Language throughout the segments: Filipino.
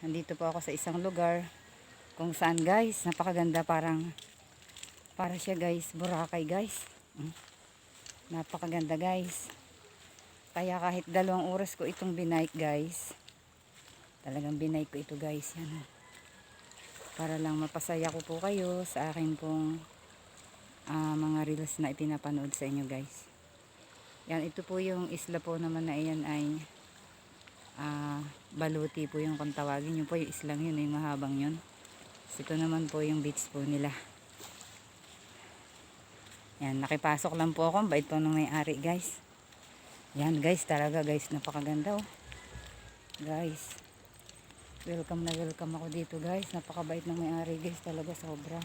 Nandito po ako sa isang lugar kung saan guys, napakaganda, para siya guys, Boracay guys. Napakaganda guys. Kaya kahit 2 oras ko itong binike guys, talagang binike ko ito guys. Yan, para lang mapasaya ko po kayo sa akin pong mga reels na ipinapanood sa inyo guys. Yan, ito po yung isla po naman na iyan ay Baluti po yung kung tawagin. Yun po yung islang yun, yung mahabang yun. Ito naman po yung beach po nila. Yan, nakipasok lang po ako. Bait po ng may-ari guys. Yan guys, talaga guys, napakaganda oh. Guys, welcome na welcome ako dito guys. Napakabait ng may-ari guys, talaga sobra.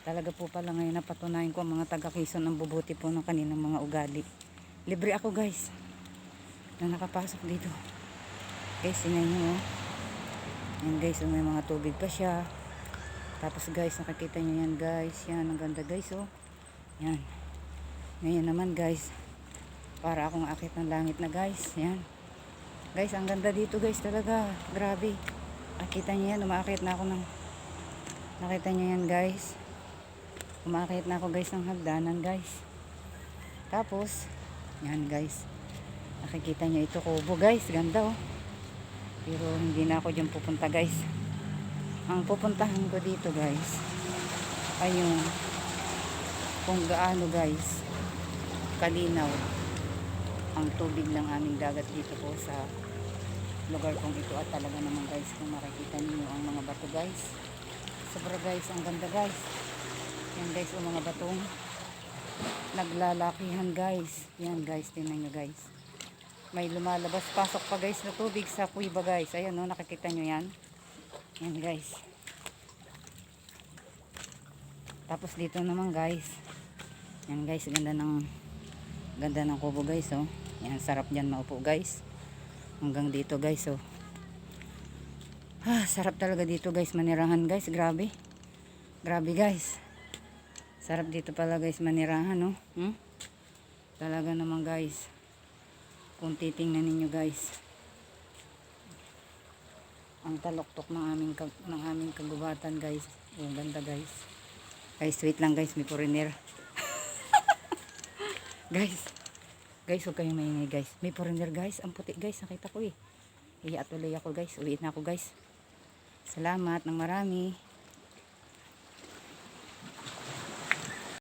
Talaga po pala ngayon napatunayan ko ang mga taga Quezon ang bubuti po ng kaninang mga ugali. Libre ako guys na nakapasok dito. Guys, tingnan nyo oh. Yan guys, may mga tubig pa siya. Tapos guys, nakikita nyo yan guys. Yan, ang ganda guys oh. Yan. Ngayon naman guys, para akong akit ng langit na guys. Yan. Guys, ang ganda dito guys talaga. Grabe. Nakita nyo yan, umaakit na ako ng... Nakita nyo yan guys. Umaakit na ako guys ng hagdanan guys. Tapos, yan guys. Nakikita nyo ito kubo guys. Ganda oh. Pero hindi na ako dyan pupunta guys. Ang pupuntahan ko dito guys ay yung kung gaano guys kalinaw ang tubig ng aming dagat dito po sa lugar kong ito. At talaga naman guys, kung makikita niyo ang mga bato guys, sobra guys, ang ganda guys. Yan guys, ang mga batong naglalakihan guys. Yan guys, tingnan nyo guys, may lumalabas pasok pa guys na tubig sa kuiba guys. Ayan o, nakikita nyo yan. Yan guys. Tapos dito naman guys, yan guys, ganda ng kubo guys oh. Yan, sarap dyan maupo guys. Hanggang dito guys oh. Sarap talaga dito guys manirahan guys. Grabe. Grabe guys. Sarap dito pala guys manirahan oh. Talaga naman guys. Kung titingnan ninyo guys, ang taloktok ng aming kagubatan guys. Ang ganda guys. Guys, wait lang guys, may foreigner. Guys, huwag kayong maingay guys. May foreigner guys, ang puti guys, nakita ko eh. Iya tuloy ako guys, uwi na ako guys. Salamat ng marami.